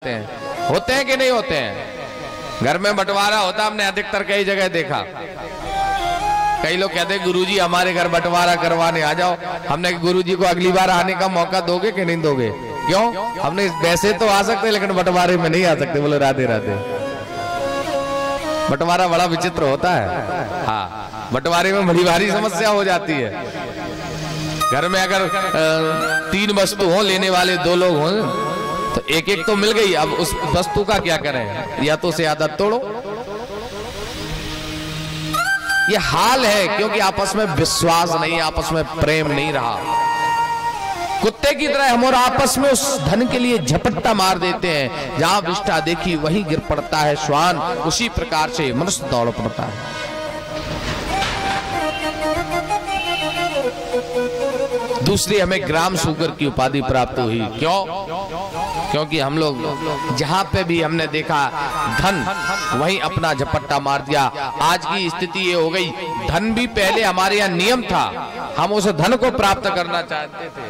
होते हैं कि नहीं होते हैं? घर में बंटवारा होता, हमने अधिकतर कई जगह देखा। कई लोग कहते हैं गुरुजी हमारे घर बंटवारा करवाने आ जाओ। हमने गुरुजी को अगली बार आने का मौका दोगे कि नहीं दोगे? क्यों? हमने वैसे तो आ सकते लेकिन बंटवारे में नहीं आ सकते। बोलो राधे राधे। बंटवारा बड़ा विचित्र होता है। हाँ, बंटवारे में बड़ी भारी समस्या हो जाती है। घर में अगर 3 वस्तु हो, लेने वाले 2 लोग हों तो एक एक तो मिल गई। अब उस वस्तु का क्या करें? या तो उसे आदत तोड़ो। ये हाल है क्योंकि आपस में विश्वास नहीं, आपस में प्रेम नहीं रहा। कुत्ते की तरह हम और आपस में उस धन के लिए झपट्टा मार देते हैं। जहां विष्ठा देखी वहीं गिर पड़ता है श्वान। उसी प्रकार से मनुष्य दौड़ पड़ता है। दूसरी हमें ग्राम शूकर की उपाधि प्राप्त हुई। क्यों? क्योंकि हम लोग जहां पे भी हमने देखा धन, वहीं अपना झपट्टा मार दिया। आज की स्थिति ये हो गई, धन भी पहले हमारे यहाँ नियम था। हम उस धन को प्राप्त करना चाहते थे।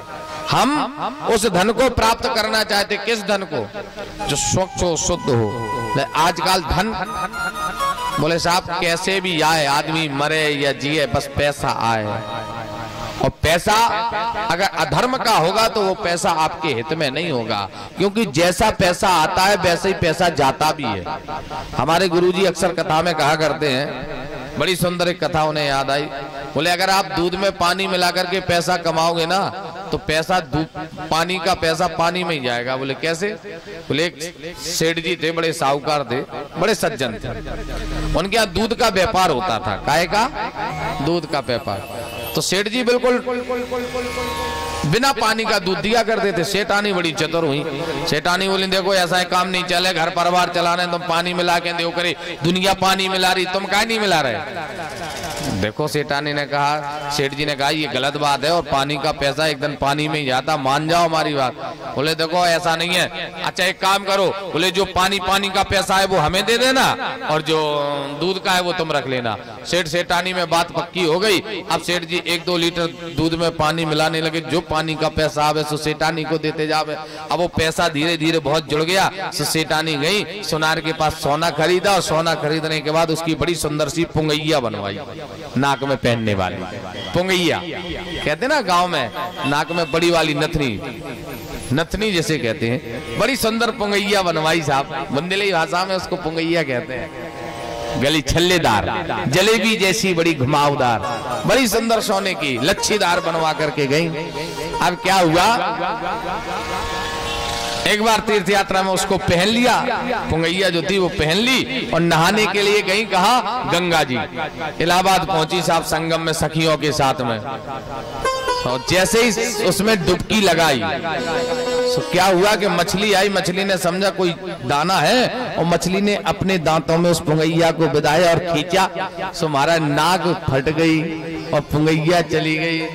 हम उस धन को प्राप्त करना चाहते। किस धन को? जो स्वच्छ हो, शुद्ध हो। आजकल धन, बोले साहब कैसे भी आए, आदमी मरे या जिए, बस पैसा आए। और पैसा अगर अधर्म का होगा तो वो पैसा आपके हित में नहीं होगा। क्योंकि जैसा पैसा आता है वैसे ही पैसा जाता भी है। हमारे गुरुजी अक्सर कथा में कहा करते हैं, बड़ी सुंदर एक कथा उन्हें याद आई। बोले अगर आप दूध में पानी मिलाकर के पैसा कमाओगे ना तो पैसा पानी का पैसा पानी में ही जाएगा। बोले कैसे? बोले एक सेठ जी थे, बड़े साहूकार थे, बड़े सज्जन थे। उनके यहाँ दूध का व्यापार होता था। काहे का? दूध का व्यापार। तो सेठ जी बिल्कुल बिना पानी का दूध दिया करते थे। सेठानी बड़ी चतुर हुई। सेठानी बोली देखो ऐसा काम नहीं चले, घर परिवार चलाने तुम पानी मिला के दो करे। दुनिया पानी मिला रही, तुम काहे नहीं मिला रहे? देखो सेठानी ने कहा, सेठ जी ने कहा ये गलत बात है और पानी का पैसा एक दिन पानी में ही जाता, मान जाओ हमारी बात। बोले देखो ऐसा नहीं है। अच्छा एक काम करो, बोले जो पानी का पैसा है वो हमें दे देना और जो दूध का है वो तुम रख लेना। सेठानी में बात पक्की हो गई। अब सेठ जी 1-2 लीटर दूध में पानी मिलाने लगे। जो पानी का पैसा आवे सो सेठानी को देते जावे। अब वो पैसा धीरे धीरे बहुत जुड़ गया। सो सेठानी गई सोनार के पास, सोना खरीदा और सोना खरीदने के बाद उसकी बड़ी सुंदर सी पुंगैया बनवाई, नाक में पहनने वाली पुंगैया। कहते ना गांव में नाक में बड़ी वाली नथनी, नथनी जैसे कहते हैं, बड़ी सुंदर पुंगैया बनवाई साहब। बुंदेली भाषा में उसको पुंगैया कहते हैं। गली छल्लेदार, जलेबी जैसी बड़ी घुमावदार, बड़ी सुंदर सोने की लच्छीदार बनवा करके गई। अब क्या हुआ, एक बार तीर्थ यात्रा में उसको पहन लिया, पुंगैया जो थी वो पहन ली और नहाने के लिए गई। कहा? गंगा जी। इलाहाबाद पहुंची साहब संगम में सखियों के साथ में। और जैसे ही उसमें डुबकी लगाई तो क्या हुआ कि मछली आई। मछली ने समझा कोई दाना है और मछली ने अपने दांतों में उस पुंगैया को बिदाया और खींचा। सो हमारा नाक फट गई और पुंगैया चली गई।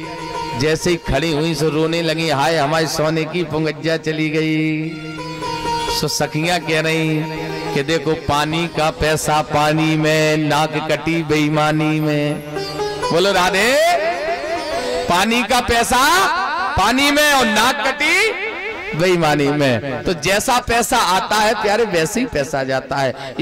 जैसे ही खड़ी हुई सो रोने लगी, हाय हमारी सोने की पुंगैया चली गई। सो सखियां कह रही कि देखो पानी का पैसा पानी में, नाक कटी बेईमानी में। बोलो राधे। पानी का पैसा पानी में और नाक कटी बेईमानी में। तो जैसा पैसा आता है प्यारे वैसे ही पैसा जाता है।